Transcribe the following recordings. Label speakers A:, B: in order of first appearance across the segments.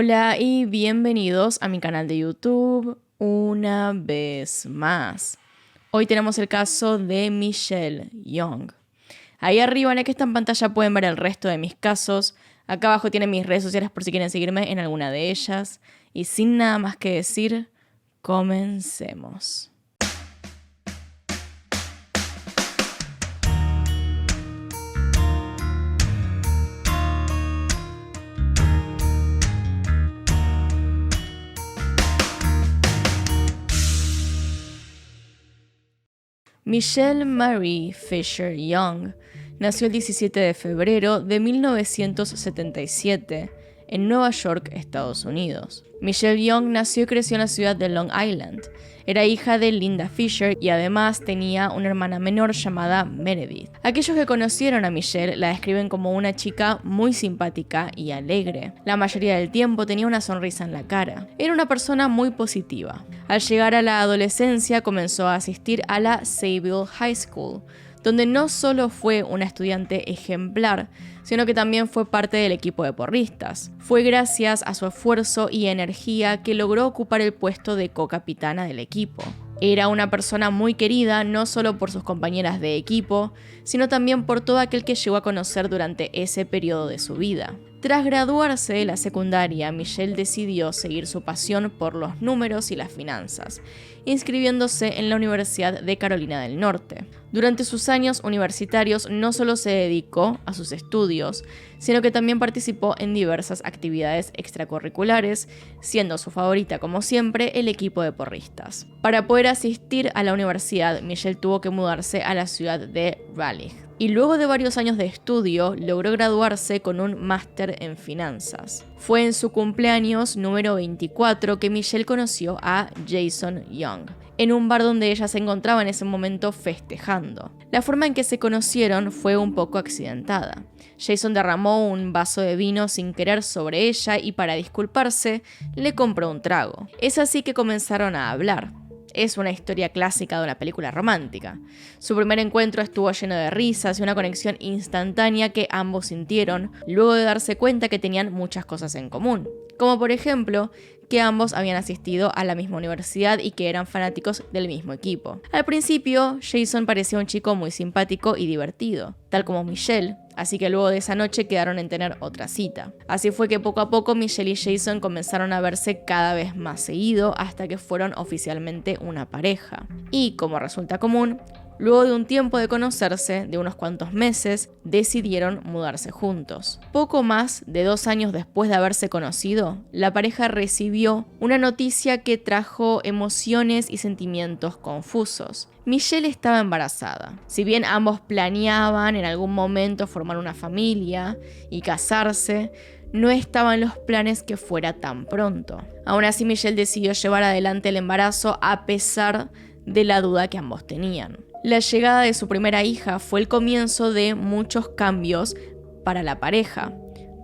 A: Hola y bienvenidos a mi canal de YouTube una vez más. Hoy tenemos el caso de Michelle Young. Ahí arriba en el que está en pantalla pueden ver el resto de mis casos. Acá abajo tienen mis redes sociales por si quieren seguirme en alguna de ellas. Y sin nada más que decir, comencemos. Michelle Marie Fisher Young nació el 17 de febrero de 1977 en Nueva York, Estados Unidos. Michelle Young nació y creció en la ciudad de Long Island. Era hija de Linda Fisher y además tenía una hermana menor llamada Meredith. Aquellos que conocieron a Michelle la describen como una chica muy simpática y alegre. La mayoría del tiempo tenía una sonrisa en la cara. Era una persona muy positiva. Al llegar a la adolescencia comenzó a asistir a la Sayville High School, donde no solo fue una estudiante ejemplar, sino que también fue parte del equipo de porristas. Fue gracias a su esfuerzo y energía que logró ocupar el puesto de co-capitana del equipo. Era una persona muy querida no solo por sus compañeras de equipo, sino también por todo aquel que llegó a conocer durante ese periodo de su vida. Tras graduarse de la secundaria, Michelle decidió seguir su pasión por los números y las finanzas, inscribiéndose en la Universidad de Carolina del Norte. Durante sus años universitarios no solo se dedicó a sus estudios, sino que también participó en diversas actividades extracurriculares, siendo su favorita, como siempre, el equipo de porristas. Para poder asistir a la universidad, Michelle tuvo que mudarse a la ciudad de Raleigh. Y luego de varios años de estudio, logró graduarse con un máster en finanzas. Fue en su cumpleaños número 24 que Michelle conoció a Jason Young, en un bar donde ella se encontraba en ese momento festejando. La forma en que se conocieron fue un poco accidentada. Jason derramó un vaso de vino sin querer sobre ella y para disculparse, le compró un trago. Es así que comenzaron a hablar. Es una historia clásica de una película romántica. Su primer encuentro estuvo lleno de risas y una conexión instantánea que ambos sintieron, luego de darse cuenta que tenían muchas cosas en común. Como por ejemplo, que ambos habían asistido a la misma universidad y que eran fanáticos del mismo equipo. Al principio, Jason parecía un chico muy simpático y divertido, tal como Michelle, así que luego de esa noche quedaron en tener otra cita. Así fue que poco a poco Michelle y Jason comenzaron a verse cada vez más seguido hasta que fueron oficialmente una pareja. Y, como resulta común, luego de un tiempo de conocerse, de unos cuantos meses, decidieron mudarse juntos. Poco más de 2 años después de haberse conocido, la pareja recibió una noticia que trajo emociones y sentimientos confusos. Michelle estaba embarazada. Si bien ambos planeaban en algún momento formar una familia y casarse, no estaba en los planes que fuera tan pronto. Aún así, Michelle decidió llevar adelante el embarazo a pesar de la duda que ambos tenían. La llegada de su primera hija fue el comienzo de muchos cambios para la pareja.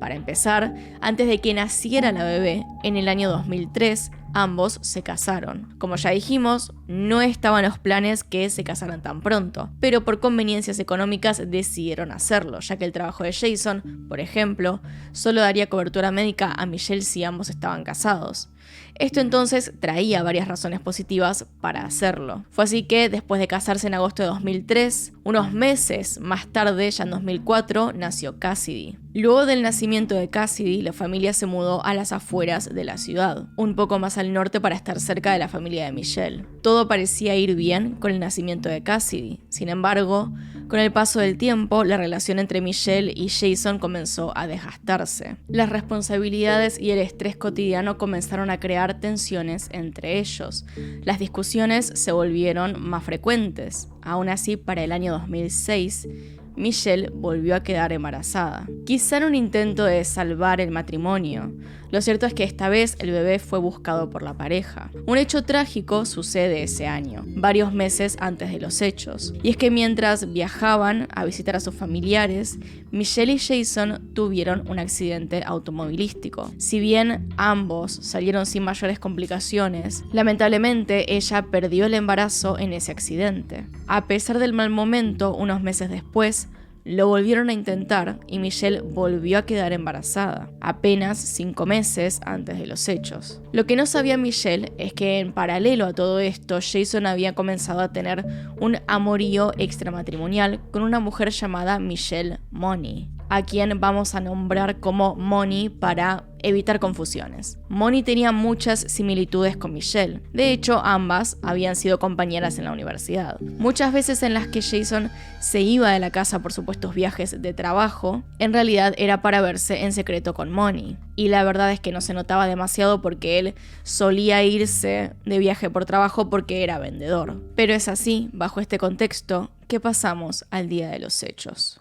A: Para empezar, antes de que naciera la bebé, en el año 2003, ambos se casaron. Como ya dijimos, no estaban los planes que se casaran tan pronto, pero por conveniencias económicas decidieron hacerlo, ya que el trabajo de Jason, por ejemplo, solo daría cobertura médica a Michelle si ambos estaban casados. Esto entonces traía varias razones positivas para hacerlo. Fue así que, después de casarse en agosto de 2003, unos meses más tarde, ya en 2004, nació Cassidy. Luego del nacimiento de Cassidy, la familia se mudó a las afueras de la ciudad, un poco más al norte para estar cerca de la familia de Michelle. Todo parecía ir bien con el nacimiento de Cassidy. Sin embargo, con el paso del tiempo, la relación entre Michelle y Jason comenzó a desgastarse. Las responsabilidades y el estrés cotidiano comenzaron a crear tensiones entre ellos. Las discusiones se volvieron más frecuentes. Aún así, para el año 2006, Michelle volvió a quedar embarazada. Quizá en un intento de salvar el matrimonio. Lo cierto es que esta vez el bebé fue buscado por la pareja. Un hecho trágico sucede ese año, varios meses antes de los hechos. Y es que mientras viajaban a visitar a sus familiares, Michelle y Jason tuvieron un accidente automovilístico. Si bien ambos salieron sin mayores complicaciones, lamentablemente ella perdió el embarazo en ese accidente. A pesar del mal momento, unos meses después, lo volvieron a intentar y Michelle volvió a quedar embarazada, apenas 5 meses antes de los hechos. Lo que no sabía Michelle es que en paralelo a todo esto, Jason había comenzado a tener un amorío extramatrimonial con una mujer llamada Michelle Money, a quien vamos a nombrar como Money para evitar confusiones. Money tenía muchas similitudes con Michelle. De hecho, ambas habían sido compañeras en la universidad. Muchas veces en las que Jason se iba de la casa por supuestos viajes de trabajo, en realidad era para verse en secreto con Money. Y la verdad es que no se notaba demasiado porque él solía irse de viaje por trabajo porque era vendedor. Pero es así, bajo este contexto, que pasamos al día de los hechos.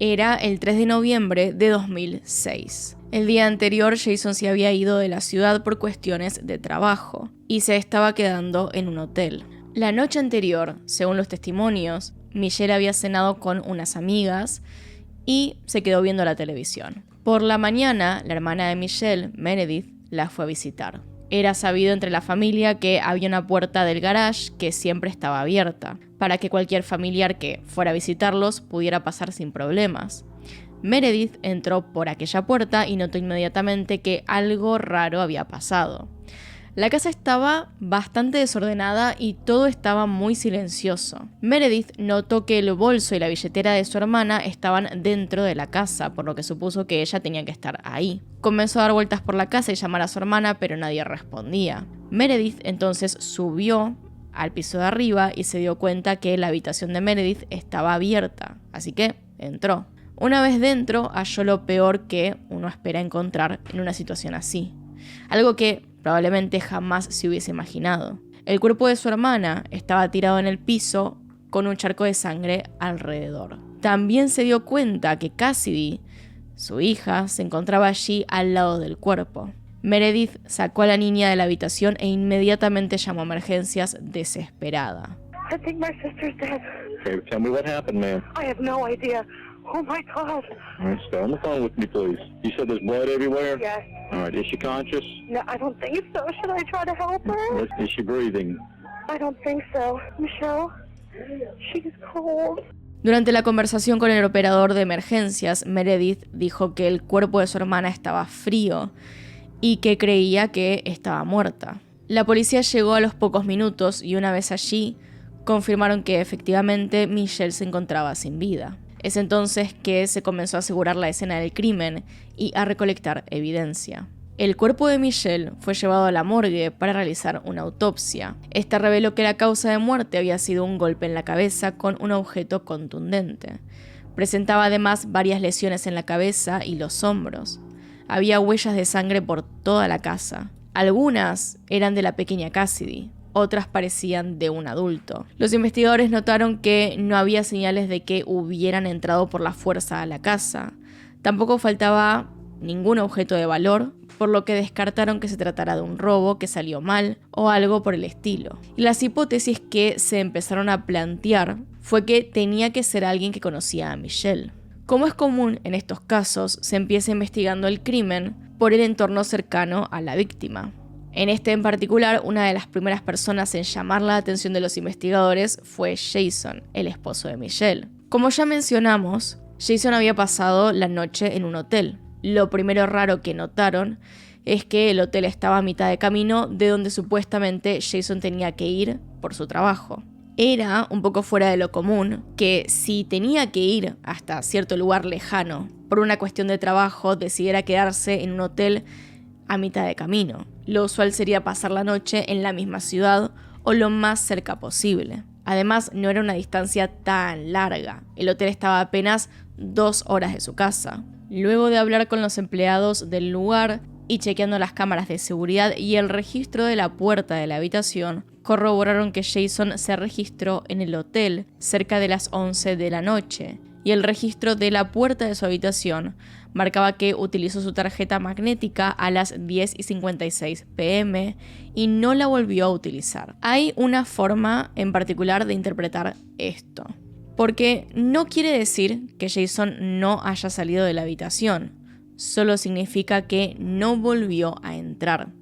A: Era el 3 de noviembre de 2006. El día anterior, Jason se había ido de la ciudad por cuestiones de trabajo y se estaba quedando en un hotel. La noche anterior, según los testimonios, Michelle había cenado con unas amigas y se quedó viendo la televisión. Por la mañana, la hermana de Michelle, Meredith, la fue a visitar. Era sabido entre la familia que había una puerta del garage que siempre estaba abierta, para que cualquier familiar que fuera a visitarlos pudiera pasar sin problemas. Meredith entró por aquella puerta y notó inmediatamente que algo raro había pasado. La casa estaba bastante desordenada y todo estaba muy silencioso. Meredith notó que el bolso y la billetera de su hermana estaban dentro de la casa, por lo que supuso que ella tenía que estar ahí. Comenzó a dar vueltas por la casa y llamar a su hermana, pero nadie respondía. Meredith entonces subió al piso de arriba y se dio cuenta que la habitación de Meredith estaba abierta, así que entró. Una vez dentro, halló lo peor que uno espera encontrar en una situación así. Algo que probablemente jamás se hubiese imaginado. El cuerpo de su hermana estaba tirado en el piso con un charco de sangre alrededor. También se dio cuenta que Cassidy, su hija, se encontraba allí al lado del cuerpo. Meredith sacó a la niña de la habitación e inmediatamente llamó a emergencias desesperada.
B: I think my sister's dead.
C: Okay, tell me what happened, ma'am.
B: I have no idea. Oh my God.
C: All right, stay on the phone with me, please. You said there's blood everywhere?
B: Yes.
C: All right, is she conscious?
B: No, I don't think so. Should I try to help her?
C: Is she breathing?
B: I don't think so. Michelle, she's cold.
A: Durante la conversación con el operador de emergencias, Meredith dijo que el cuerpo de su hermana estaba frío y que creía que estaba muerta. La policía llegó a los pocos minutos y una vez allí, confirmaron que efectivamente Michelle se encontraba sin vida. Es entonces que se comenzó a asegurar la escena del crimen y a recolectar evidencia. El cuerpo de Michelle fue llevado a la morgue para realizar una autopsia. Esta reveló que la causa de muerte había sido un golpe en la cabeza con un objeto contundente. Presentaba además varias lesiones en la cabeza y los hombros. Había huellas de sangre por toda la casa. Algunas eran de la pequeña Cassidy, otras parecían de un adulto. Los investigadores notaron que no había señales de que hubieran entrado por la fuerza a la casa. Tampoco faltaba ningún objeto de valor, por lo que descartaron que se tratara de un robo que salió mal o algo por el estilo. Y las hipótesis que se empezaron a plantear fue que tenía que ser alguien que conocía a Michelle. Como es común en estos casos, se empieza investigando el crimen por el entorno cercano a la víctima. En este en particular, una de las primeras personas en llamar la atención de los investigadores fue Jason, el esposo de Michelle. Como ya mencionamos, Jason había pasado la noche en un hotel. Lo primero raro que notaron es que el hotel estaba a mitad de camino de donde supuestamente Jason tenía que ir por su trabajo. Era un poco fuera de lo común que si tenía que ir hasta cierto lugar lejano por una cuestión de trabajo, decidiera quedarse en un hotel a mitad de camino. Lo usual sería pasar la noche en la misma ciudad o lo más cerca posible. Además, no era una distancia tan larga. El hotel estaba a apenas 2 horas de su casa. Luego de hablar con los empleados del lugar y chequeando las cámaras de seguridad y el registro de la puerta de la habitación, corroboraron que Jason se registró en el hotel cerca de las 11 de la noche y el registro de la puerta de su habitación marcaba que utilizó su tarjeta magnética a las 10:56 p.m. y no la volvió a utilizar. Hay una forma en particular de interpretar esto, porque no quiere decir que Jason no haya salido de la habitación, solo significa que no volvió a entrar,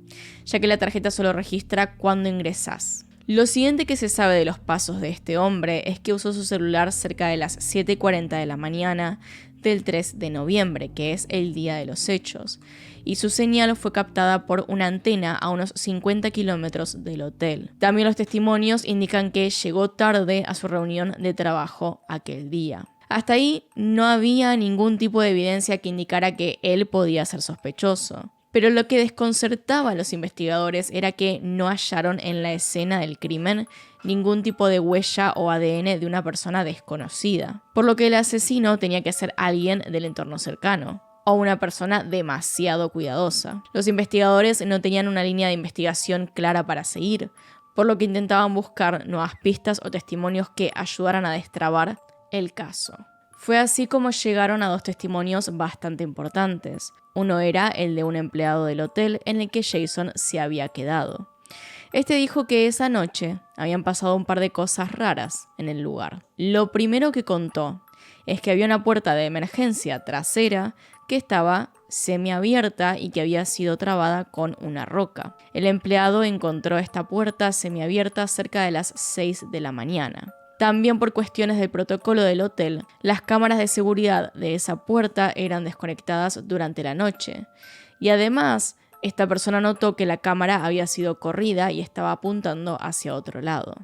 A: ya que la tarjeta solo registra cuando ingresás. Lo siguiente que se sabe de los pasos de este hombre es que usó su celular cerca de las 7:40 de la mañana del 3 de noviembre, que es el día de los hechos, y su señal fue captada por una antena a unos 50 kilómetros del hotel. También los testimonios indican que llegó tarde a su reunión de trabajo aquel día. Hasta ahí no había ningún tipo de evidencia que indicara que él podía ser sospechoso. Pero lo que desconcertaba a los investigadores era que no hallaron en la escena del crimen ningún tipo de huella o ADN de una persona desconocida, por lo que el asesino tenía que ser alguien del entorno cercano, o una persona demasiado cuidadosa. Los investigadores no tenían una línea de investigación clara para seguir, por lo que intentaban buscar nuevas pistas o testimonios que ayudaran a destrabar el caso. Fue así como llegaron a dos testimonios bastante importantes. Uno era el de un empleado del hotel en el que Jason se había quedado. Este dijo que esa noche habían pasado un par de cosas raras en el lugar. Lo primero que contó es que había una puerta de emergencia trasera que estaba semiabierta y que había sido trabada con una roca. El empleado encontró esta puerta semiabierta cerca de las 6 de la mañana. También por cuestiones del protocolo del hotel, las cámaras de seguridad de esa puerta eran desconectadas durante la noche. Y además, esta persona notó que la cámara había sido corrida y estaba apuntando hacia otro lado.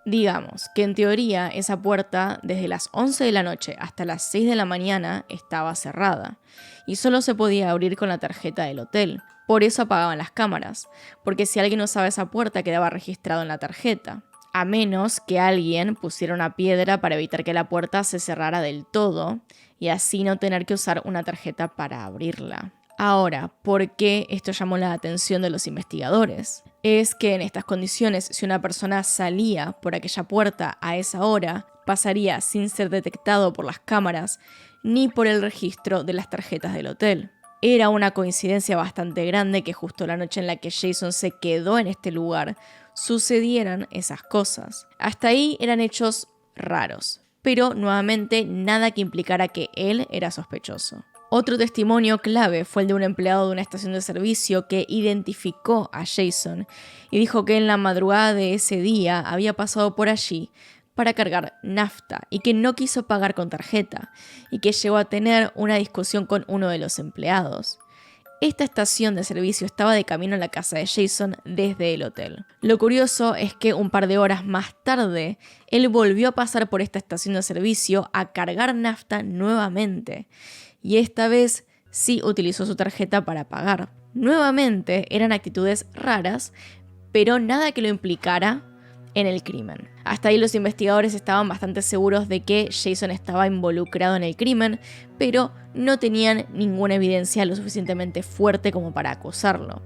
A: Digamos que en teoría esa puerta desde las 11 de la noche hasta las 6 de la mañana estaba cerrada y solo se podía abrir con la tarjeta del hotel. Por eso apagaban las cámaras, porque si alguien usaba esa puerta quedaba registrado en la tarjeta. A menos que alguien pusiera una piedra para evitar que la puerta se cerrara del todo y así no tener que usar una tarjeta para abrirla. Ahora, ¿por qué esto llamó la atención de los investigadores? Es que en estas condiciones, si una persona salía por aquella puerta a esa hora, pasaría sin ser detectado por las cámaras ni por el registro de las tarjetas del hotel. Era una coincidencia bastante grande que justo la noche en la que Jason se quedó en este lugar sucedieran esas cosas. Hasta ahí eran hechos raros, pero nuevamente nada que implicara que él era sospechoso. Otro testimonio clave fue el de un empleado de una estación de servicio que identificó a Jason y dijo que en la madrugada de ese día había pasado por allí para cargar nafta y que no quiso pagar con tarjeta y que llegó a tener una discusión con uno de los empleados. Esta estación de servicio estaba de camino a la casa de Jason desde el hotel. Lo curioso es que un par de horas más tarde, él volvió a pasar por esta estación de servicio a cargar nafta nuevamente. Y esta vez sí utilizó su tarjeta para pagar. Nuevamente eran actitudes raras, pero nada que lo implicara en el crimen. Hasta ahí los investigadores estaban bastante seguros de que Jason estaba involucrado en el crimen, pero no tenían ninguna evidencia lo suficientemente fuerte como para acusarlo.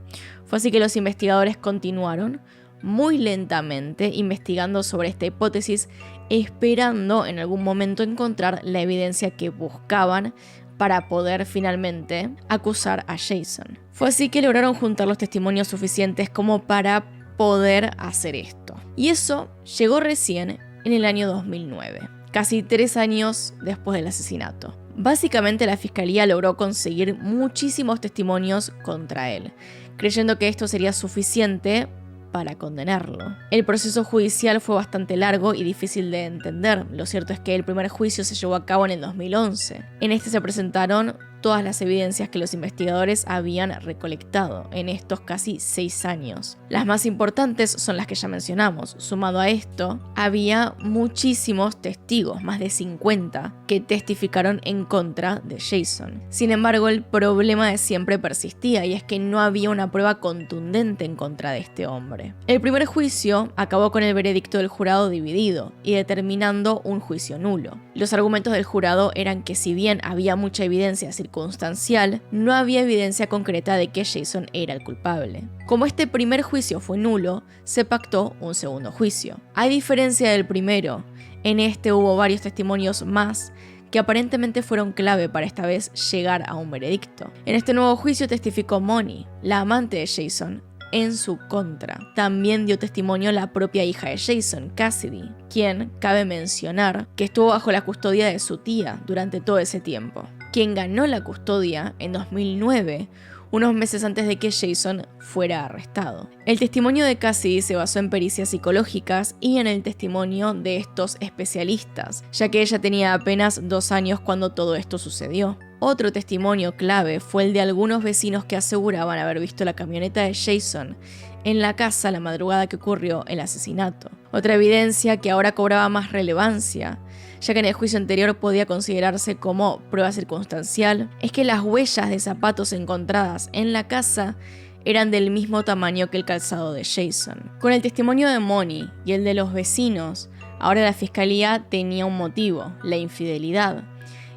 A: Fue así que los investigadores continuaron muy lentamente investigando sobre esta hipótesis, esperando en algún momento encontrar la evidencia que buscaban para poder finalmente acusar a Jason. Fue así que lograron juntar los testimonios suficientes como para poder hacer esto. Y eso llegó recién en el año 2009, casi 3 años después del asesinato. Básicamente la fiscalía logró conseguir muchísimos testimonios contra él, creyendo que esto sería suficiente para condenarlo. El proceso judicial fue bastante largo y difícil de entender. Lo cierto es que el primer juicio se llevó a cabo en el 2011. En este se presentaron todas las evidencias que los investigadores habían recolectado en estos casi 6 años. Las más importantes son las que ya mencionamos. Sumado a esto, había muchísimos testigos, más de 50, que testificaron en contra de Jason. Sin embargo, el problema de siempre persistía y es que no había una prueba contundente en contra de este hombre. El primer juicio acabó con el veredicto del jurado dividido y determinando un juicio nulo. Los argumentos del jurado eran que si bien había mucha evidencia circunstancial, no había evidencia concreta de que Jason era el culpable. Como este primer juicio fue nulo, se pactó un segundo juicio. A diferencia del primero, en este hubo varios testimonios más que aparentemente fueron clave para esta vez llegar a un veredicto. En este nuevo juicio testificó Moni, la amante de Jason, en su contra. También dio testimonio la propia hija de Jason, Cassidy, quien, cabe mencionar, que estuvo bajo la custodia de su tía durante todo ese tiempo. Quien ganó la custodia en 2009 unos meses antes de que Jason fuera arrestado. El testimonio de Cassidy se basó en pericias psicológicas y en el testimonio de estos especialistas, ya que ella tenía apenas 2 años cuando todo esto sucedió. Otro testimonio clave fue el de algunos vecinos que aseguraban haber visto la camioneta de Jason en la casa la madrugada que ocurrió el asesinato. Otra evidencia que ahora cobraba más relevancia, ya que en el juicio anterior podía considerarse como prueba circunstancial, es que las huellas de zapatos encontradas en la casa eran del mismo tamaño que el calzado de Jason. Con el testimonio de Moni y el de los vecinos, ahora la fiscalía tenía un motivo, la infidelidad,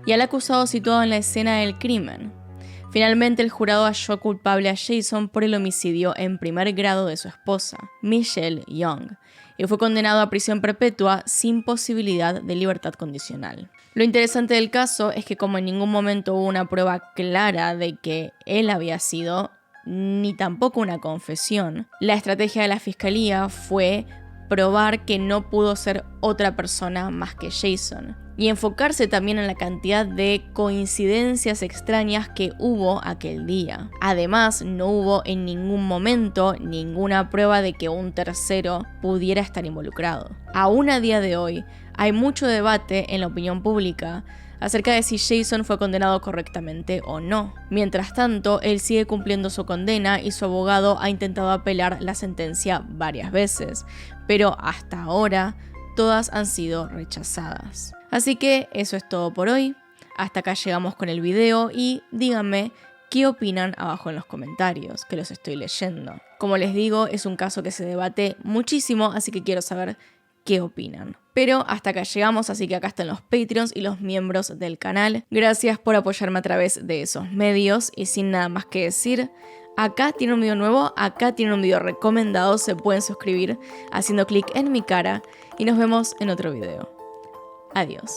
A: y al acusado situado en la escena del crimen. Finalmente, el jurado halló culpable a Jason por el homicidio en primer grado de su esposa, Michelle Young, y fue condenado a prisión perpetua sin posibilidad de libertad condicional. Lo interesante del caso es que como en ningún momento hubo una prueba clara de que él había sido, ni tampoco una confesión, la estrategia de la fiscalía fue probar que no pudo ser otra persona más que Jason, y enfocarse también en la cantidad de coincidencias extrañas que hubo aquel día. Además, no hubo en ningún momento ninguna prueba de que un tercero pudiera estar involucrado. Aún a día de hoy, hay mucho debate en la opinión pública acerca de si Jason fue condenado correctamente o no. Mientras tanto, él sigue cumpliendo su condena y su abogado ha intentado apelar la sentencia varias veces, pero hasta ahora todas han sido rechazadas. Así que eso es todo por hoy. Hasta acá llegamos con el video y díganme qué opinan abajo en los comentarios, que los estoy leyendo. Como les digo, es un caso que se debate muchísimo, así que quiero saber qué opinan. Pero hasta acá llegamos, así que acá están los Patreons y los miembros del canal. Gracias por apoyarme a través de esos medios y sin nada más que decir, acá tiene un video nuevo, acá tiene un video recomendado, se pueden suscribir haciendo clic en mi cara y nos vemos en otro video. Adiós.